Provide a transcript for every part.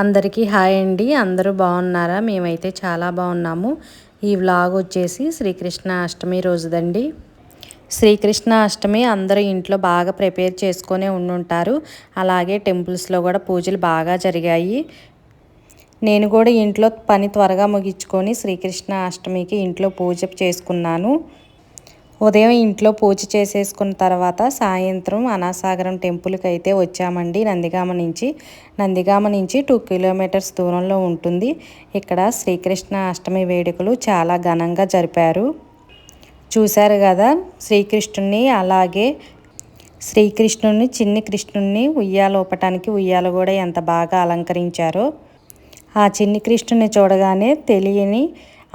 అందరికీ హాయ్ అండి. అందరూ బాగున్నారా? మేమైతే చాలా బాగున్నాము. ఈ వ్లాగ్ వచ్చేసి శ్రీకృష్ణ అష్టమి రోజుదండి. శ్రీకృష్ణ అష్టమి అందరూ ఇంట్లో బాగా ప్రిపేర్ చేసుకునే ఉండుంటారు. అలాగే టెంపుల్స్లో కూడా పూజలు బాగా జరిగాయి. నేను కూడా ఇంట్లో పని త్వరగా ముగించుకొని శ్రీకృష్ణ అష్టమికి ఇంట్లో పూజ చేసుకున్నాను. ఉదయం ఇంట్లో పూజ చేసేసుకున్న తర్వాత సాయంత్రం అనాసాగరం టెంపుల్కి అయితే వచ్చామండి. నందిగామ నుంచి 2 కిలోమీటర్స్ దూరంలో ఉంటుంది. ఇక్కడ శ్రీకృష్ణ అష్టమి వేడుకలు చాలా ఘనంగా జరిపారు. చూశారు కదా, శ్రీకృష్ణుని చిన్ని కృష్ణుని ఉయ్యాలూపటానికి ఉయ్యాల కూడా ఎంత బాగా అలంకరించారో. ఆ చిన్ని కృష్ణుని చూడగానే తెలియని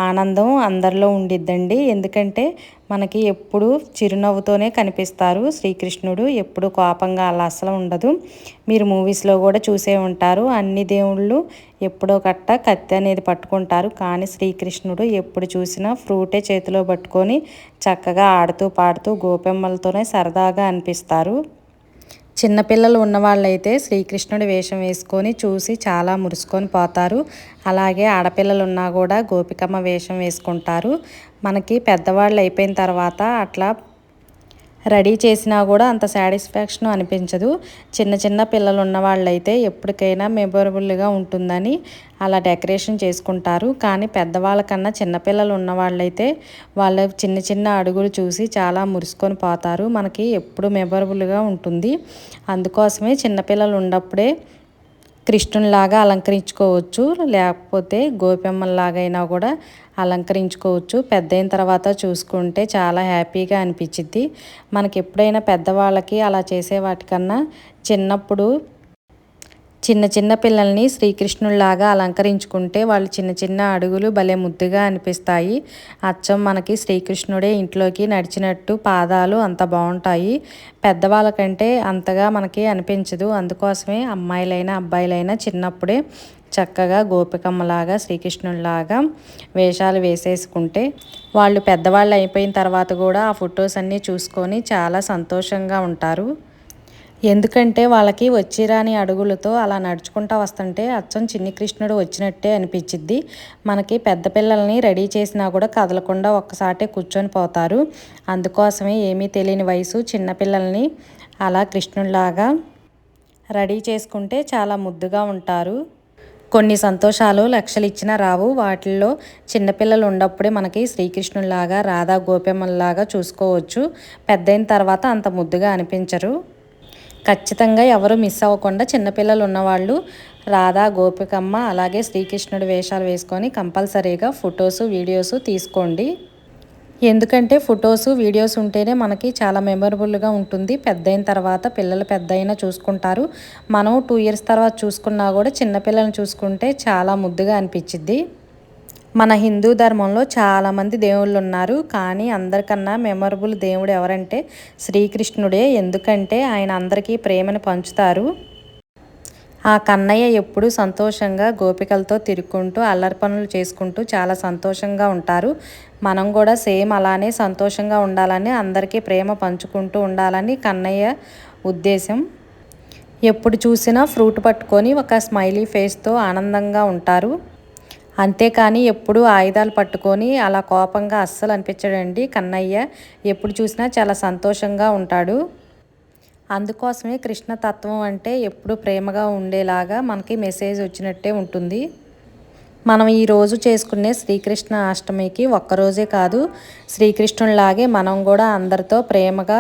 ఆనందం అందరిలో ఉండిద్దండి. ఎందుకంటే మనకి ఎప్పుడు చిరునవ్వుతోనే కనిపిస్తారు శ్రీకృష్ణుడు. ఎప్పుడు కోపంగా అలా అసలు ఉండదు. మీరు మూవీస్లో కూడా చూసే ఉంటారు. అన్ని దేవుళ్ళు ఎప్పుడో కత్తి అనేది పట్టుకుంటారు. కానీ శ్రీకృష్ణుడు ఎప్పుడు చూసినా ఫ్రూటే చేతిలో పట్టుకొని చక్కగా ఆడుతూ పాడుతూ గోపెమ్మలతోనే సరదాగా అనిపిస్తారు. చిన్నపిల్లలు ఉన్నవాళ్ళైతే శ్రీకృష్ణుడి వేషం వేసుకొని చూసి చాలా మురుసుకొని పోతారు. అలాగే ఆడపిల్లలు ఉన్నా కూడా గోపికమ్మ వేషం వేసుకుంటారు. మనకి పెద్దవాళ్ళు అయిపోయిన తర్వాత అట్లా రెడీ చేసినా కూడా అంత సాటిస్ఫాక్షన్ అనిపించదు. చిన్న పిల్లలు ఉన్న వాళ్ళైతే ఎప్పటికైనా మెమొరబుల్గా ఉంటుందని అలా డెకరేషన్ చేసుకుంటారు. కానీ పెద్దవాళ్ళకన్నా చిన్నపిల్లలు ఉన్న వాళ్ళైతే వాళ్ళ చిన్న అడుగులు చూసి చాలా మురుసుకొని పోతారు. మనకి ఎప్పుడు మెమొరబుల్గా ఉంటుంది. అందుకోసమే చిన్నపిల్లలు ఉన్నప్పుడే కృష్ణునిలాగా అలంకరించుకోవచ్చు, లేకపోతే గోపెమ్మలాగైనా కూడా అలంకరించుకోవచ్చు. పెద్దయిన తర్వాత చూసుకుంటే చాలా హ్యాపీగా అనిపించిద్ది. మనకి ఎప్పుడైనా పెద్దవాళ్ళకి అలా చేసే వాటికన్నా చిన్నప్పుడు చిన్న పిల్లల్ని శ్రీకృష్ణుల్లాగా అలంకరించుకుంటే వాళ్ళు చిన్న అడుగులు భలే ముద్దుగా అనిపిస్తాయి. అచ్చం మనకి శ్రీకృష్ణుడే ఇంట్లోకి నడిచినట్టు పాదాలు అంత బాగుంటాయి. పెద్దవాళ్ళకంటే అంతగా మనకి అనిపించదు. అందుకోసమే అమ్మాయిలైనా అబ్బాయిలైనా చిన్నప్పుడే చక్కగా గోపికమ్మలాగా శ్రీకృష్ణుల్లాగా వేషాలు వేసేసుకుంటే వాళ్ళు పెద్దవాళ్ళు అయిపోయిన తర్వాత కూడా ఆ ఫొటోస్ అన్నీ చూసుకొని చాలా సంతోషంగా ఉంటారు. ఎందుకంటే వాళ్ళకి వచ్చిరాని అడుగులతో అలా నడుచుకుంటూ వస్తుంటే అచ్చం చిన్ని కృష్ణుడు వచ్చినట్టే అనిపించిద్ది. మనకి పెద్ద పిల్లల్ని రెడీ చేసినా కూడా కదలకుండా ఒక్కసాటే కూర్చొని పోతారు. అందుకోసమే ఏమీ తెలియని వయసు చిన్నపిల్లల్ని అలా కృష్ణుడిలాగా రెడీ చేసుకుంటే చాలా ముద్దుగా ఉంటారు. కొన్ని సంతోషాలు లక్షలు ఇచ్చినా రావు. వాటిల్లో చిన్నపిల్లలు ఉన్నప్పుడే మనకి శ్రీకృష్ణుడిలాగా రాధా గోపెమ్మలాగా చూసుకోవచ్చు. పెద్దయిన తర్వాత అంత ముద్దుగా అనిపించరు. ఖచ్చితంగా ఎవరు మిస్ అవ్వకుండా చిన్నపిల్లలు ఉన్నవాళ్ళు రాధా గోపికమ్మ అలాగే శ్రీకృష్ణుడి వేషాలు వేసుకొని కంపల్సరీగా ఫొటోస్ వీడియోస్ తీసుకోండి. ఎందుకంటే ఫొటోస్ వీడియోస్ ఉంటేనే మనకి చాలా మెమొరబుల్గా ఉంటుంది. పెద్దయిన తర్వాత పిల్లలు పెద్దయినా చూసుకుంటారు. మనం 2 ఇయర్స్ తర్వాత చూసుకున్నా కూడా చిన్నపిల్లల్ని చూసుకుంటే చాలా ముద్దుగా అనిపించిద్ది. మన హిందూ ధర్మంలో చాలామంది దేవుళ్ళు ఉన్నారు. కానీ అందరికన్నా మెమొరబుల్ దేవుడు ఎవరంటే శ్రీకృష్ణుడే. ఎందుకంటే ఆయన అందరికీ ప్రేమను పంచుతారు. ఆ కన్నయ్య ఎప్పుడు సంతోషంగా గోపికలతో తిరుక్కుంటూ అల్లరి పనులు చేసుకుంటూ చాలా సంతోషంగా ఉంటారు. మనం కూడా సేమ్ అలానే సంతోషంగా ఉండాలని, అందరికీ ప్రేమ పంచుకుంటూ ఉండాలని కన్నయ్య ఉద్దేశం. ఎప్పుడు చూసినా ఫ్రూట్ పట్టుకొని ఒక స్మైలీ ఫేస్తో ఆనందంగా ఉంటారు. అంతేకాని ఎప్పుడు ఆయుధాలు పట్టుకొని అలా కోపంగా అస్సలు అనిపించడండి. కన్నయ్య ఎప్పుడు చూసినా చాలా సంతోషంగా ఉంటాడు. అందుకోసమే కృష్ణతత్వం అంటే ఎప్పుడు ప్రేమగా ఉండేలాగా మనకి మెసేజ్ వచ్చినట్టే ఉంటుంది. మనం ఈరోజు చేసుకునే శ్రీకృష్ణ అష్టమికి ఒక్కరోజే కాదు, శ్రీకృష్ణునిలాగే మనం కూడా అందరితో ప్రేమగా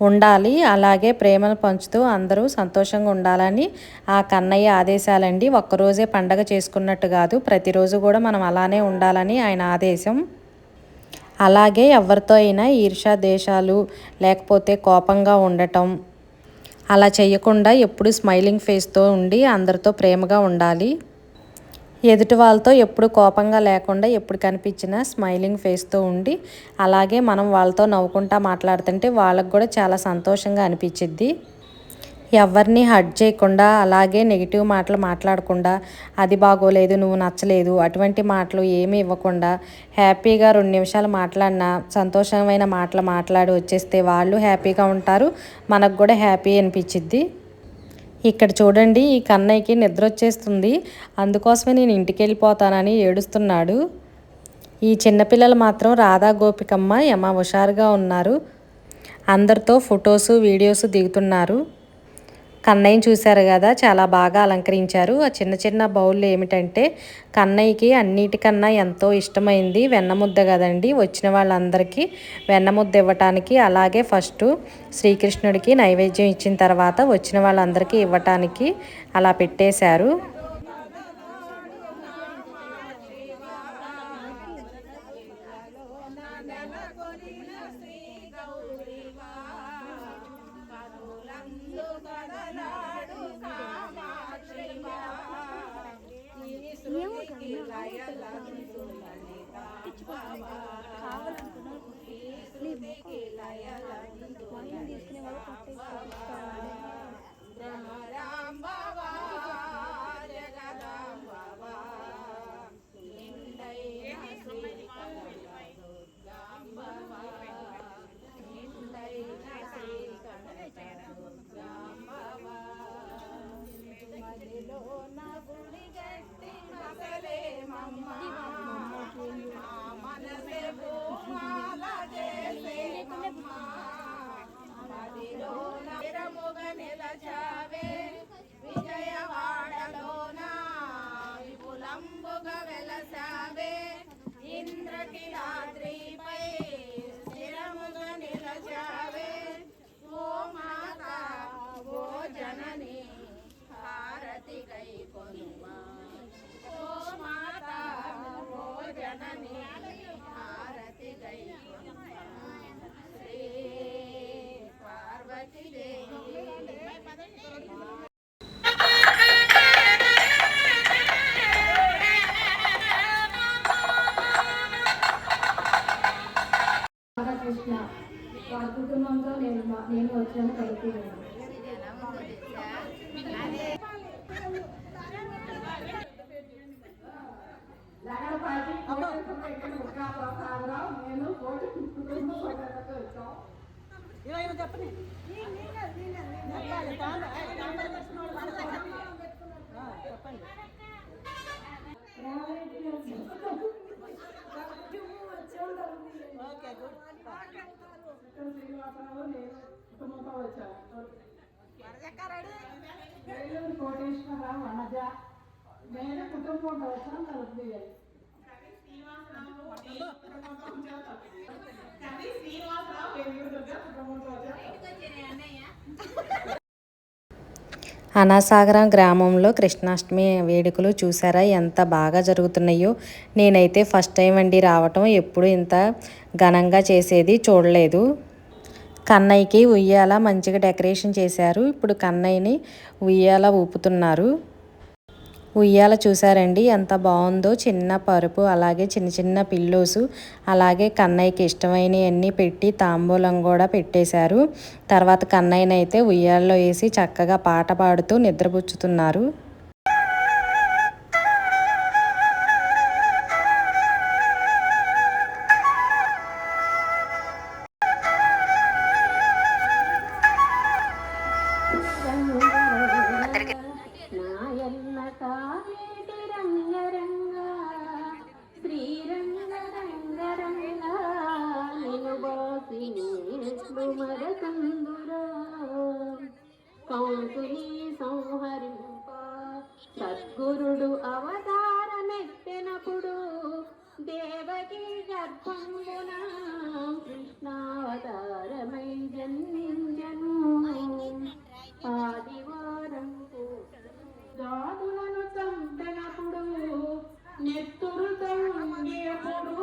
ఉండాలి. అలాగే ప్రేమను పంచుతూ అందరూ సంతోషంగా ఉండాలని ఆ కన్నయ్య ఆదేశాలండి. ఒక్కరోజే పండగ చేసుకున్నట్టు కాదు, ప్రతిరోజు కూడా మనం అలానే ఉండాలని ఆయన ఆదేశం. అలాగే ఎవరితో అయినా ఈర్ష్య ద్వేషాలు లేకపోతే కోపంగా ఉండటం అలా చేయకుండా ఎప్పుడు స్మైలింగ్ ఫేస్తో ఉండి అందరితో ప్రేమగా ఉండాలి. ఎదుటి వాళ్ళతో ఎప్పుడు కోపంగా లేకుండా ఎప్పుడు కనిపించినా స్మైలింగ్ ఫేస్తో ఉండి అలాగే మనం వాళ్ళతో నవ్వుకుంటా మాట్లాడుతుంటే వాళ్ళకు కూడా చాలా సంతోషంగా అనిపించిద్ది. ఎవరిని హర్ట్ చేయకుండా అలాగే నెగిటివ్ మాటలు మాట్లాడకుండా అది బాగోలేదు, నువ్వు నచ్చలేదు అటువంటి మాటలు ఏమీ ఇవ్వకుండా హ్యాపీగా 2 నిమిషాలు మాట్లాడినా సంతోషమైన మాటలు మాట్లాడి వచ్చేస్తే వాళ్ళు హ్యాపీగా ఉంటారు. మనకు కూడా హ్యాపీ అనిపించిద్ది. ఇక్కడ చూడండి, ఈ కన్నయ్యకి నిద్ర వచ్చేస్తుంది, అందుకోసమే నేను ఇంటికి వెళ్ళిపోతానని ఏడుస్తున్నాడు. ఈ చిన్నపిల్లలు మాత్రం రాధా గోపికమ్మ యమ హుషారుగా ఉన్నారు. అందరితో ఫొటోసు వీడియోస్ దిగుతున్నారు. కన్నయ్యని చూశారు కదా, చాలా బాగా అలంకరించారు. ఆ చిన్న చిన్న బౌళ్ళు ఏమిటంటే కన్నయ్యకి అన్నిటికన్నా ఎంతో ఇష్టమైంది వెన్నముద్ద కదండి. వచ్చిన వాళ్ళందరికీ వెన్నముద్ద ఇవ్వటానికి, అలాగే ఫస్ట్ శ్రీకృష్ణుడికి నైవేద్యం ఇచ్చిన తర్వాత వచ్చిన వాళ్ళందరికీ ఇవ్వటానికి అలా పెట్టేశారు. విజయవాడలోన విపులంబుగా వెలసావే ఇంద్రకిలాద్రిపై స్థిరముగా నిలచావే ఓ మాత ఓ జనని హారతి కై కొనుమా ఓ మాత ఓ జనని హారతి కై కొనుమా శ్రీ పార్వతీ దేవి. కృష్ణ వారి కుటుంబంతో నేను వచ్చాను కలిపి చెప్పండి. శ్రీనివాసరావు నేను కుటుంబంతో వచ్చాను. కోటేశ్వరరావు అనజ నేను కుటుంబంతో వచ్చాను. తలుపు తీయాలి. అనాసాగరం గ్రామంలో కృష్ణాష్టమి వేడుకలు చూసారా ఎంత బాగా జరుగుతున్నాయో. నేనైతే ఫస్ట్ టైం అండి రావటం, ఎప్పుడు ఇంత ఘనంగా చేసేది చూడలేదు. కన్నయ్యకి ఉయ్యాల మంచిగా డెకరేషన్ చేశారు. ఇప్పుడు కన్నయ్యని ఉయ్యాల ఊపుతున్నారు. ఉయ్యాల చూసారండి ఎంత బాగుందో. చిన్న పరుపు, అలాగే చిన్న చిన్న పిల్లోసు, అలాగే కన్నయ్యకి ఇష్టమైనవన్నీ పెట్టి తాంబూలం కూడా పెట్టేశారు. తర్వాత కన్నయ్యనైతే ఉయ్యాలలో వేసి చక్కగా పాట పాడుతూ నిద్రపుచ్చుతున్నారు. సద్గురుడు అవతారమెత్తెనప్పుడు దేవకి గర్భంబున కృష్ణావతారమై జన్మించను. ఆదివారం జాతులను చంపినప్పుడు నెత్తురు తంగేప్పుడు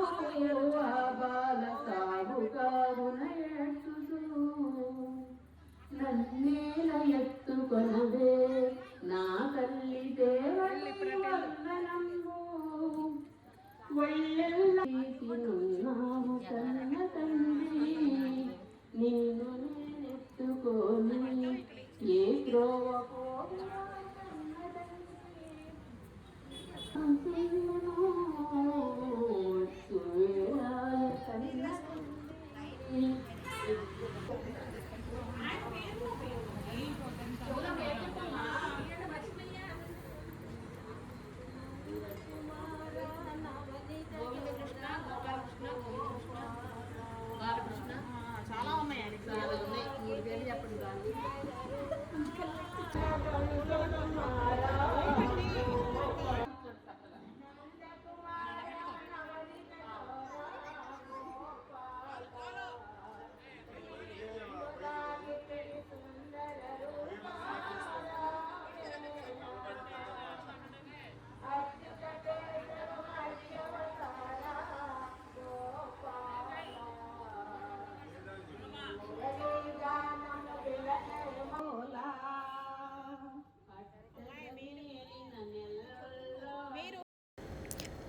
ఆ బాల సాగుగావున నన్నేల ఎత్తుకొనవే నా తల్లి దేవల్లి వందనంబు వళ్ళెల్లావు కన్న తండ్రి నిన్ను నేనెత్తుకోని ఏ త్రోవ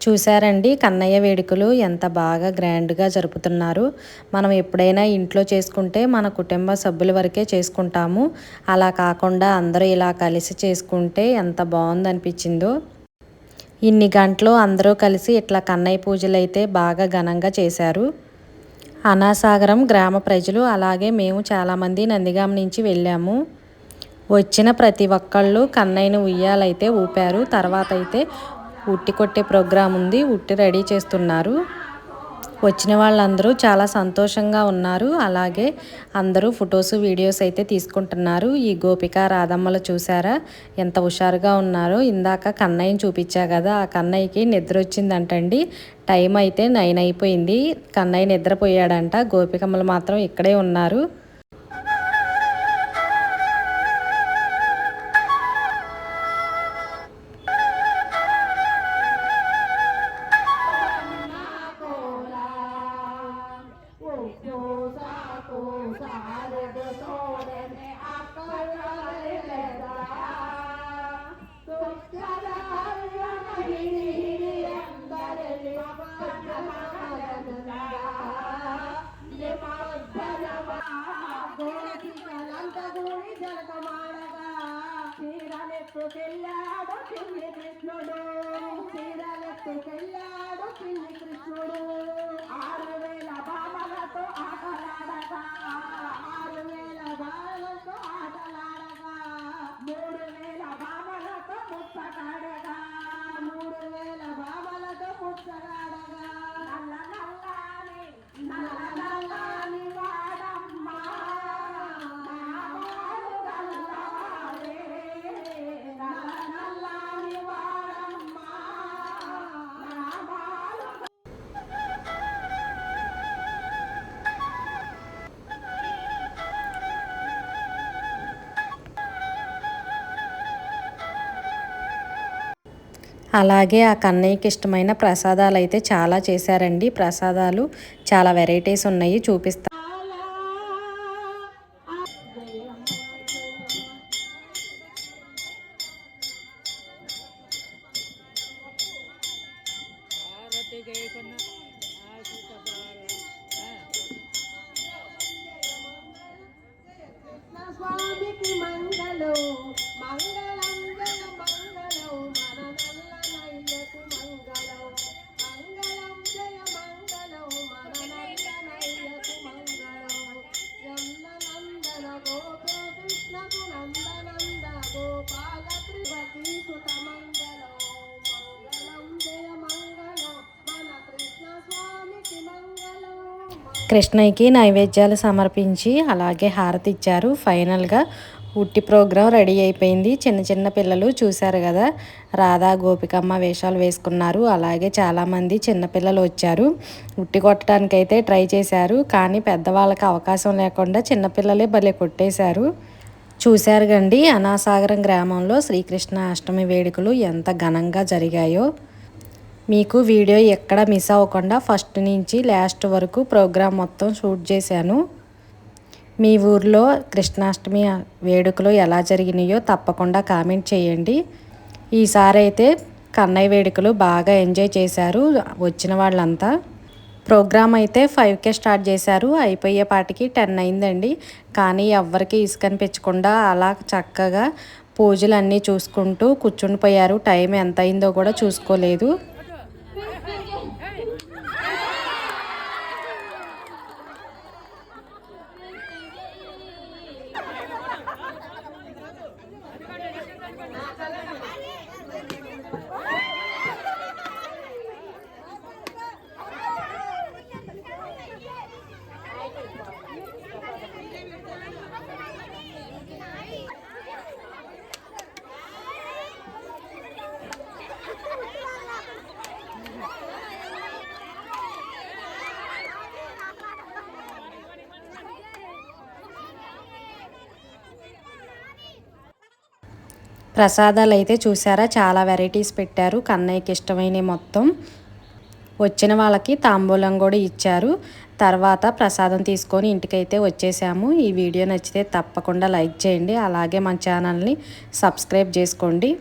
చూసారండి కన్నయ్య వేడుకలు ఎంత బాగా గ్రాండ్గా జరుపుతున్నారు. మనం ఎప్పుడైనా ఇంట్లో చేసుకుంటే మన కుటుంబ సభ్యుల వరకే చేసుకుంటాము. అలా కాకుండా అందరూ ఇలా కలిసి చేసుకుంటే ఎంత బాగుందనిపించిందో. ఇన్ని గంటలు అందరూ కలిసి ఇట్లా కన్నయ్య పూజలు అయితే బాగా ఘనంగా చేశారు. అనాసాగరం గ్రామ ప్రజలు అలాగే మేము చాలామంది నందిగామ నుంచి వెళ్ళాము. వచ్చిన ప్రతి ఒక్కళ్ళు కన్నయ్యను ఉయ్యాలైతే ఊపారు. తర్వాత అయితే ఉట్టి కొట్టే ప్రోగ్రాం ఉంది, ఉట్టి రెడీ చేస్తున్నారు. వచ్చిన వాళ్ళందరూ చాలా సంతోషంగా ఉన్నారు. అలాగే అందరూ ఫొటోస్ వీడియోస్ అయితే తీసుకుంటున్నారు. ఈ గోపిక రాధమ్మలు చూసారా ఎంత హుషారుగా ఉన్నారో. ఇందాక కన్నయ్యని చూపించా కదా, ఆ కన్నయ్యకి నిద్ర వచ్చిందంటండి. టైం అయితే 9 అయిపోయింది. కన్నయ్య నిద్రపోయాడంట. గోపికమ్మలు మాత్రం ఇక్కడే ఉన్నారు. చీరలెత్తుకెళ్ళాడు చిన్ని కృష్ణుడు, చీరలెత్తుకెళ్ళాడు చిన్ని కృష్ణుడు. 6000 బామలతో ఆటలాడగా, 6000 బామలతో ఆటలాడగా, 3000 బామలతో ముచ్చటాడగా, 3000 బామలతో ముచ్చటాడగా. నల్ల నల్లాని నల్ల నల్లాని వాడమ్మ అలాగే ఆ కన్నయ్యకి ఇష్టమైన ప్రసాదాలు అయితే చాలా చేశారండి. ప్రసాదాలు చాలా వెరైటీస్ ఉన్నాయి, చూపిస్తా. స్వామికి మంగళం మంగళం జయ మంగళం మన నల్లనయ్యకు మంగళం మంగళం జయ మంగళం మన నల్లనయ్యకు మంగళం నందనందన గోపో కృష్ణకు నందనంద గోపాల త్రివతి సుత మంగళం మంగళం జయ మంగళం మన కృష్ణ స్వామికి మంగళం. కృష్ణయ్యకి నైవేద్యాలు సమర్పించి అలాగే హారతి ఇచ్చారు. ఫైనల్గా ఉట్టి ప్రోగ్రాం రెడీ అయిపోయింది. చిన్న చిన్న పిల్లలు చూశారు కదా, రాధా గోపికమ్మ వేషాలు వేసుకున్నారు. అలాగే చాలామంది చిన్నపిల్లలు వచ్చారు. ఉట్టి కొట్టడానికి అయితే ట్రై చేశారు, కానీ పెద్దవాళ్ళకి అవకాశం లేకుండా చిన్నపిల్లలే భలే కొట్టేశారు. చూశారు కండి అనాసాగరం గ్రామంలో శ్రీకృష్ణ అష్టమి వేడుకలు ఎంత ఘనంగా జరిగాయో. మీకు వీడియో ఎక్కడ మిస్ అవ్వకుండా ఫస్ట్ నుంచి లాస్ట్ వరకు ప్రోగ్రాం మొత్తం షూట్ చేశాను. మీ ఊర్లో కృష్ణాష్టమి వేడుకలు ఎలా జరిగినాయో తప్పకుండా కామెంట్ చేయండి. ఈసారి అయితే కన్నయ్య వేడుకలు బాగా ఎంజాయ్ చేశారు వచ్చిన వాళ్ళంతా. ప్రోగ్రామ్ అయితే 5కే స్టార్ట్ చేశారు, అయిపోయేపాటికి 10 అయిందండి. కానీ ఎవ్వరికి ఇసుకనిపించకుండా అలా చక్కగా పూజలు అన్నీ చూసుకుంటూ కూర్చుండిపోయారు. టైం ఎంత అయిందో కూడా చూసుకోలేదు. ప్రసాదాలు అయితే చూసారా చాలా వెరైటీస్ పెట్టారు. కన్నయ్యకి ఇష్టమైనవి మొత్తం. వచ్చిన వాళ్ళకి తాంబూలం కూడా ఇచ్చారు. తర్వాత ప్రసాదం తీసుకొని ఇంటికైతే వచ్చేసాము. ఈ వీడియో నచ్చితే తప్పకుండా లైక్ చేయండి. అలాగే మన ఛానల్ని సబ్స్క్రైబ్ చేసుకోండి.